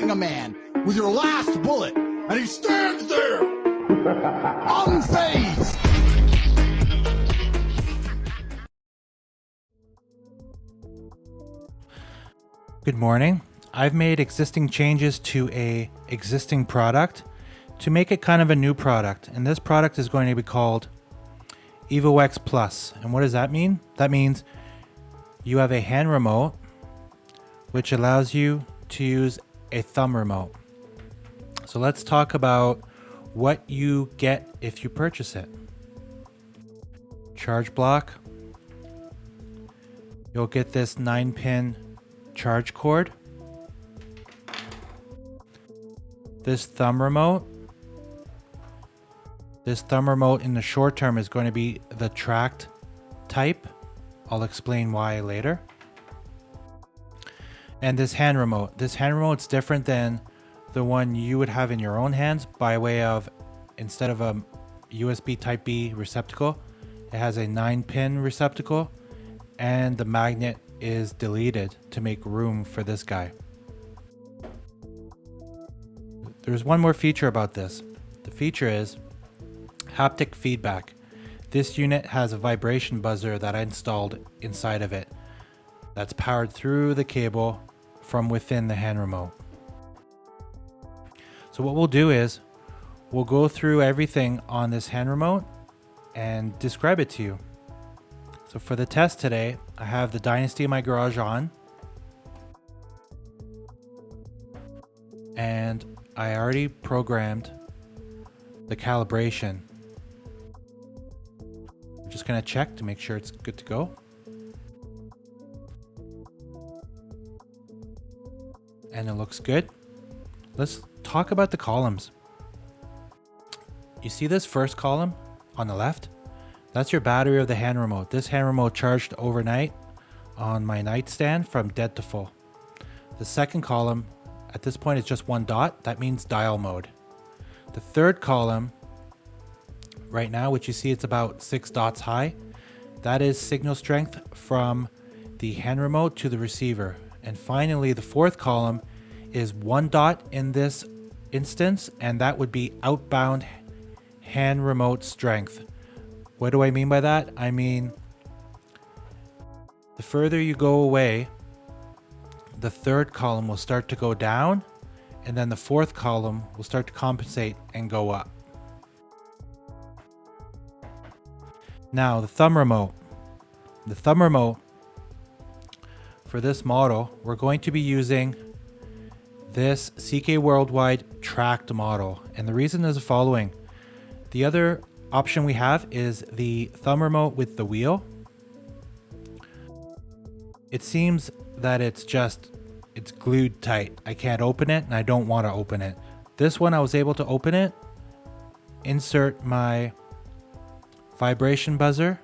killing a man with your last bullet, and he stands there, unfazed. Good morning. I've made existing changes to a existing product to make it kind of a new product, and this product is going to be called EvoX Plus. And what does that mean? That means you have a hand remote which allows you to use a thumb remote. So let's talk about what you get if you purchase it. Charge block. You'll get this 9-pin charge cord. This thumb remote. This thumb remote in the short term is going to be the tracked type. I'll explain why later. And this hand remote. This hand remote's different than the one you would have in your own hands by way of, instead of a USB Type B receptacle, it has a 9-pin receptacle, and the magnet is deleted to make room for this guy. There's one more feature about this. The feature is haptic feedback. This unit has a vibration buzzer that I installed inside of it that's powered through the cable from within the hand remote. So what we'll do is we'll go through everything on this hand remote and describe it to you. So for the test today, I have the Dynasty in my garage on, and I already programmed the calibration. I'm just going to check to make sure it's good to go. And it looks good. Let's talk about the columns. You see this first column on the left? That's your battery of the hand remote. This hand remote charged overnight on my nightstand from dead to full. The second column at this point is just one dot. That means dial mode. The third column right now, which you see it's about 6 dots high, that is signal strength from the hand remote to the receiver. And finally, the fourth column is 1 dot in this instance, and that would be outbound hand remote strength. What do I mean by that? I mean, the further you go away, the third column will start to go down, and then the fourth column will start to compensate and go up. Now, the thumb remote. The thumb remote for this model, we're going to be using this CK Worldwide tracked model. And the reason is the following. The other option we have is the thumb remote with the wheel. It seems that it's glued tight. I can't open it, and I don't want to open it. This one I was able to open it, insert my vibration buzzer,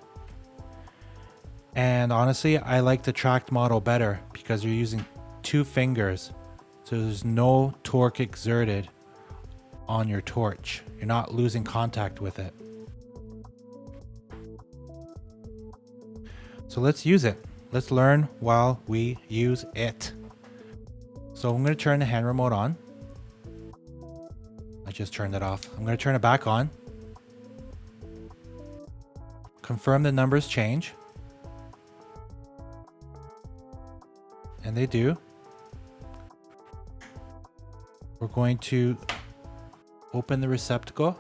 and honestly I like the tracked model better because you're using 2 fingers, so there's no torque exerted on your torch. You're not losing contact with it. So let's use it. Let's learn while we use it. So I'm going to turn the hand remote on. I just turned it off. I'm going to turn it back on. Confirm the numbers change. And they do. We're going to open the receptacle.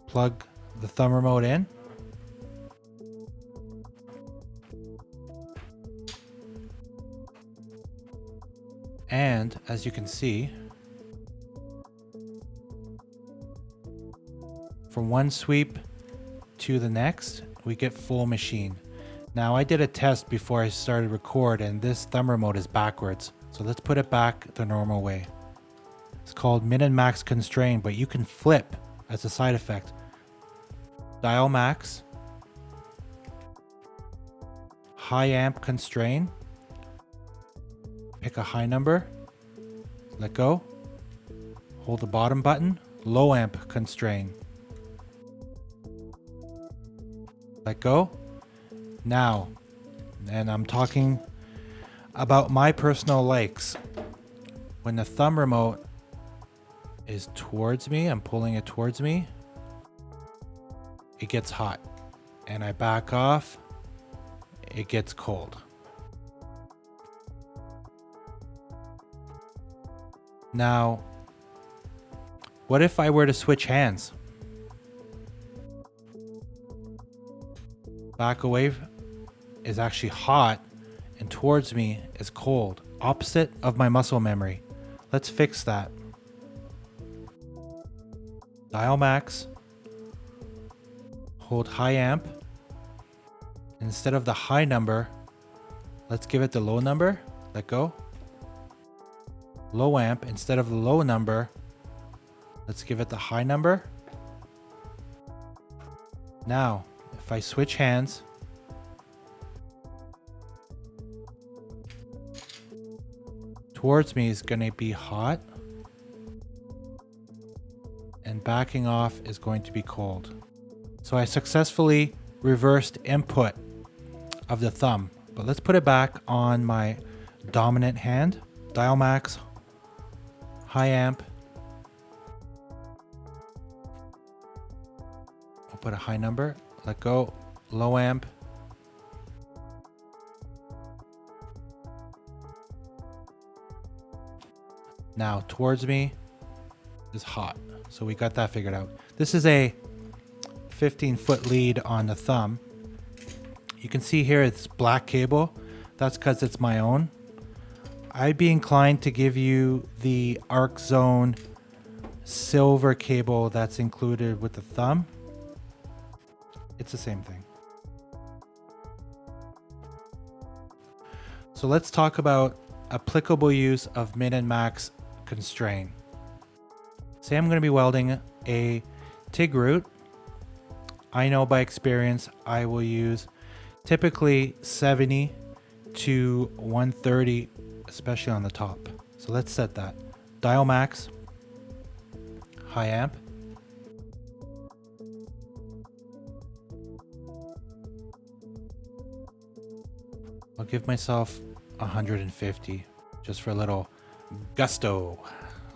Plug the thumb remote in. And as you can see, from one sweep to the next, we get full machine. Now I did a test before I started record, and this thumb remote is backwards. So let's put it back the normal way. It's called Min and Max Constrain, but you can flip as a side effect. Dial max, high amp constrain, pick a high number, let go, hold the bottom button, low amp constrain, let go. Now, and I'm talking about my personal likes. When the thumb remote is towards me, I'm pulling it towards me, it gets hot. And I back off, it gets cold. Now, what if I were to switch hands? Back away is actually hot and towards me is cold. Opposite of my muscle memory. Let's fix that. Dial max. Hold high amp. Instead of the high number, let's give it the low number. Let go. Low amp. Instead of the low number, let's give it the high number. Now, if I switch hands, towards me is going to be hot, and backing off is going to be cold. So I successfully reversed input of the thumb. But let's put it back on my dominant hand. Dial max, high amp. I'll put a high number. Let go. Low amp. Now towards me is hot. So we got that figured out. This is a 15-foot lead on the thumb. You can see here it's black cable. That's because it's my own. I'd be inclined to give you the Arc Zone silver cable that's included with the thumb. It's the same thing. So let's talk about applicable use of min and max constrain. Say I'm going to be welding a TIG root. I know by experience I will use typically 70 to 130, especially on the top. So let's set that. Dial max, high amp. I'll give myself 150 just for a little gusto.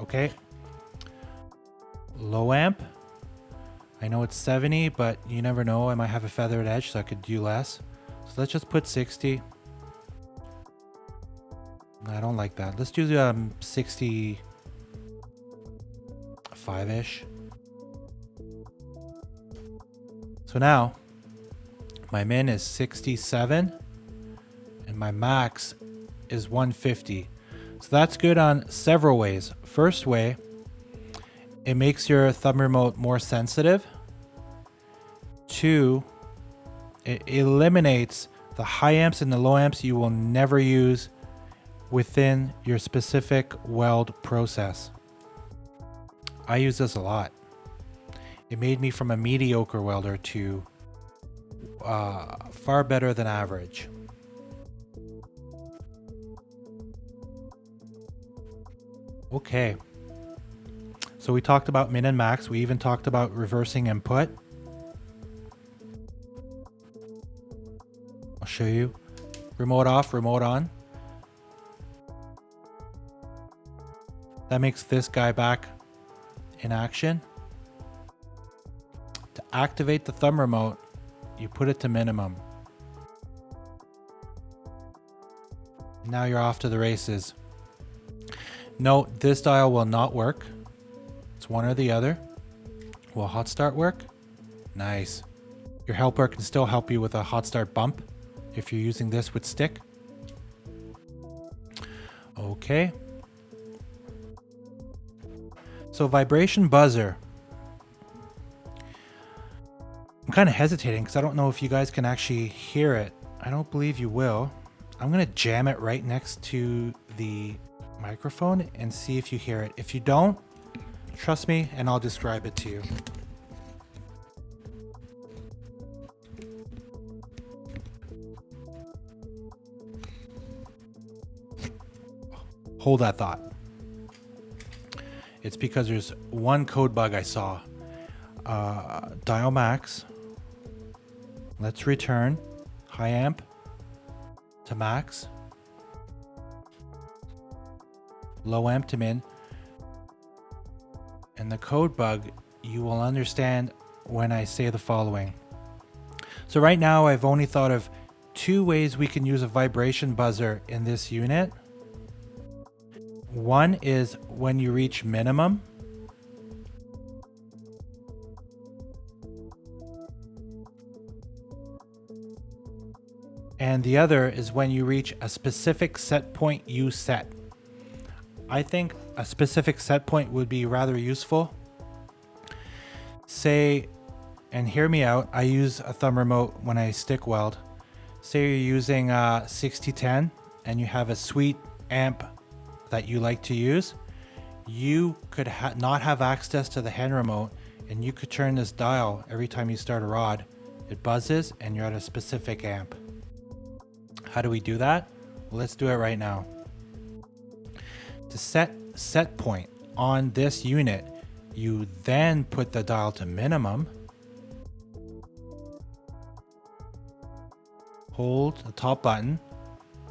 Okay. Low amp. I know it's 70, but you never know. I might have a feathered edge, so I could do less. So let's just put 60. I don't like that. Let's do 65-ish. So now my min is 67 and my max is 150. So that's good on several ways. First way, it makes your thumb remote more sensitive. 2, it eliminates the high amps and the low amps you will never use within your specific weld process. I use this a lot. It made me from a mediocre welder to far better than average. Okay. So we talked about min and max. We even talked about reversing input. I'll show you. Remote off, remote on. That makes this guy back in action. To activate the thumb remote, you put it to minimum. Now you're off to the races. Note, this dial will not work. It's one or the other. Will hot start work? Nice. Your helper can still help you with a hot start bump if you're using this with stick. Okay. So vibration buzzer. I'm kind of hesitating because I don't know if you guys can actually hear it. I don't believe you will. I'm going to jam it right next to the microphone and see if you hear it. If you don't, trust me and I'll describe it to you. Hold that thought. It's because there's one code bug I saw. Dial max. Let's return high amp to max. low amp to min. And the code bug, you will understand when I say the following. So right now I've only thought of 2 ways we can use a vibration buzzer in this unit. One is when you reach minimum. And the other is when you reach a specific set point you set. I think a specific set point would be rather useful. Say, and hear me out, I use a thumb remote when I stick weld. Say you're using 6010 and you have a sweet amp that you like to use. You could not have access to the hand remote, and you could turn this dial every time you start a rod. It buzzes and you're at a specific amp. How do we do that? Well, let's do it right now. To set point on this unit, you then put the dial to minimum. Hold the top button,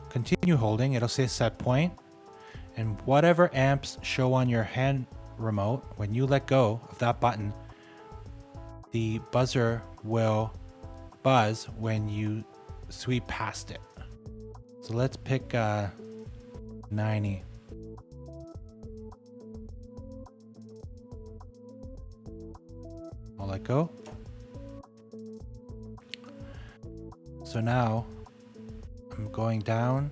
continue holding, it'll say set point, and whatever amps show on your hand remote, when you let go of that button, the buzzer will buzz when you sweep past it. So let's pick 90. I'll let go. So now I'm going down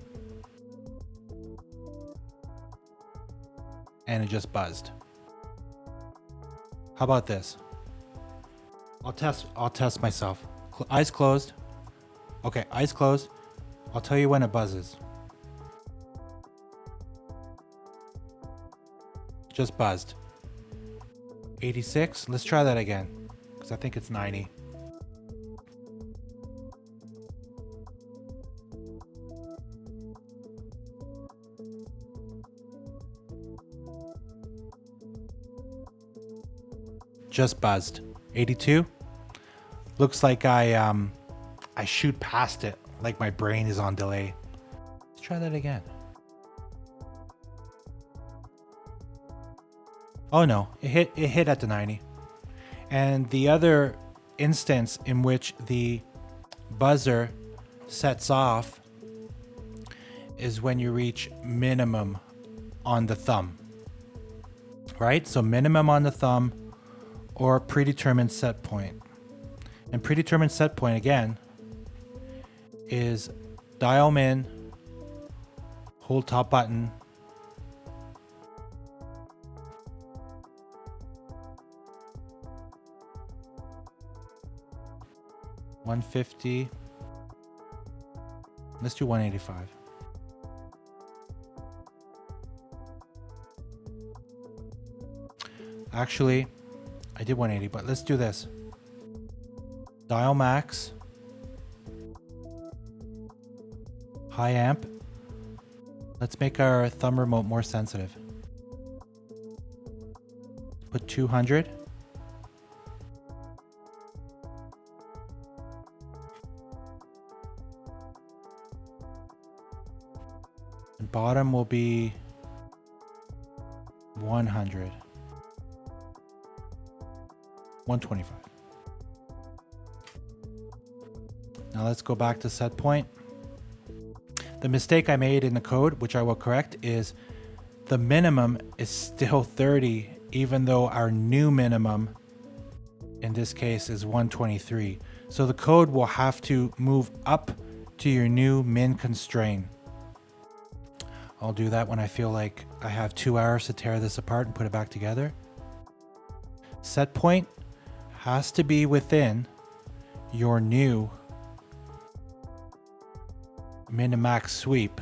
and it just buzzed. How about this? I'll test myself. Eyes closed. Okay, eyes closed. I'll tell you when it buzzes. Just buzzed. 86. Let's try that again, because I think it's 90. Just buzzed. 82. Looks like I shoot past it, like my brain is on delay. Let's try that again. Oh no, it hit at the 90. And the other instance in which the buzzer sets off is when you reach minimum on the thumb. Right? So minimum on the thumb or predetermined set point. And predetermined set point again is dial min, hold top button, $150. Let's do 185. Actually, I did 180, but let's do this. Dial max, high amp. Let's make our thumb remote more sensitive. Put 200. And bottom will be 100. 125. Now let's go back to set point. The mistake I made in the code, which I will correct, is the minimum is still 30, even though our new minimum in this case is 123. So the code will have to move up to your new min constrain. I'll do that when I feel like I have 2 hours to tear this apart and put it back together. Set point has to be within your new min and max sweep.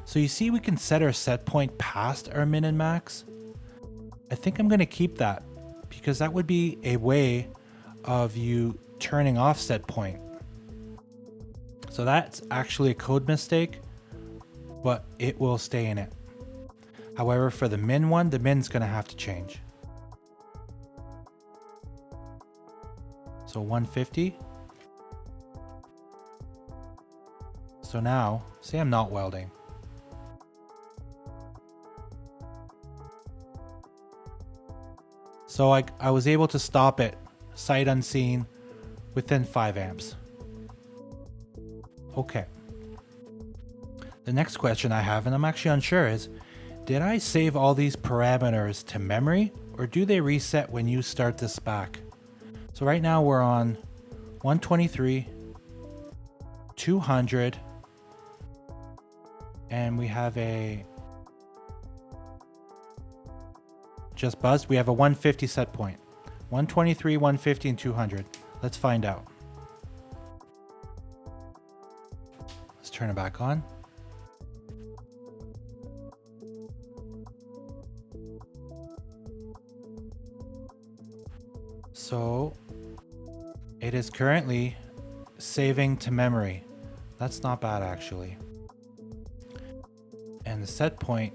So you see we can set our set point past our min and max. I think I'm going to keep that because that would be a way of you turning off set point. So that's actually a code mistake, but it will stay in it. However, for the min one, the min's going to have to change. So 150. So now, say I'm not welding. So I was able to stop it sight unseen within 5 amps. Okay. The next question I have, and I'm actually unsure, is did I save all these parameters to memory or do they reset when you start this back? So right now we're on 123, 200, and we have a just buzzed. We have a 150 set point. 123, 150, and 200. Let's find out. Let's turn it back on. So it is currently saving to memory. That's not bad actually. And the set point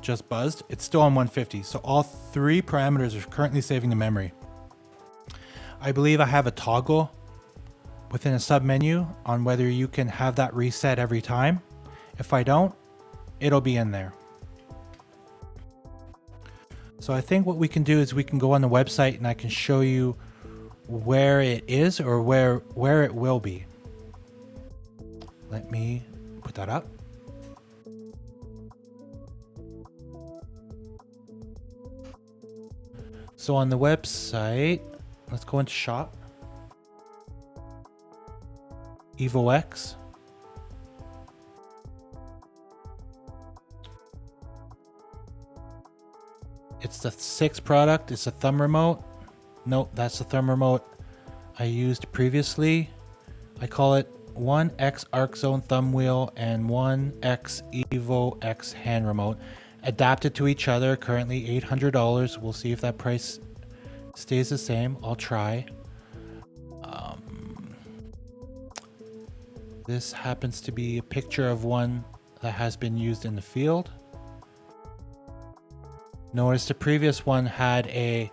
just buzzed. It's still on 150. So all 3 parameters are currently saving to memory. I believe I have a toggle within a sub menu on whether you can have that reset every time. If I don't, it'll be in there. So I think what we can do is we can go on the website and I can show you where it is or where it will be. Let me put that up. So on the website, let's go into shop. EvoX. It's the 6th product. It's a thumb remote. Nope, that's the thumb remote I used previously. I call it 1X Arc Zone thumb wheel and 1X EvoX hand remote. Adapted to each other, currently $800. We'll see if that price stays the same. I'll try. This happens to be a picture of one that has been used in the field. Notice the previous one had a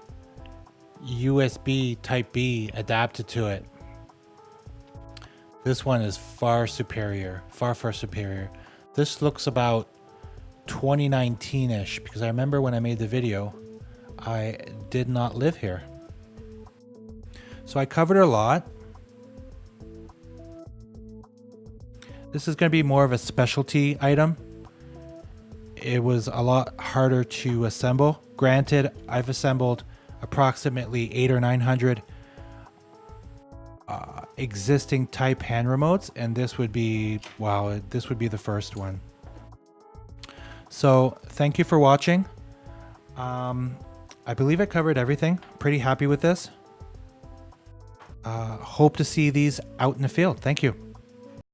USB Type B adapted to it. This one is far superior, far superior. This looks about 2019-ish because I remember when I made the video, I did not live here. So I covered a lot. This is going to be more of a specialty item. It was a lot harder to assemble. Granted, I've assembled approximately 800 or 900 existing type hand remotes, and this would be, wow, this would be the first one. So thank you for watching. I believe I covered everything. Pretty happy with this. Hope to see these out in the field. Thank you.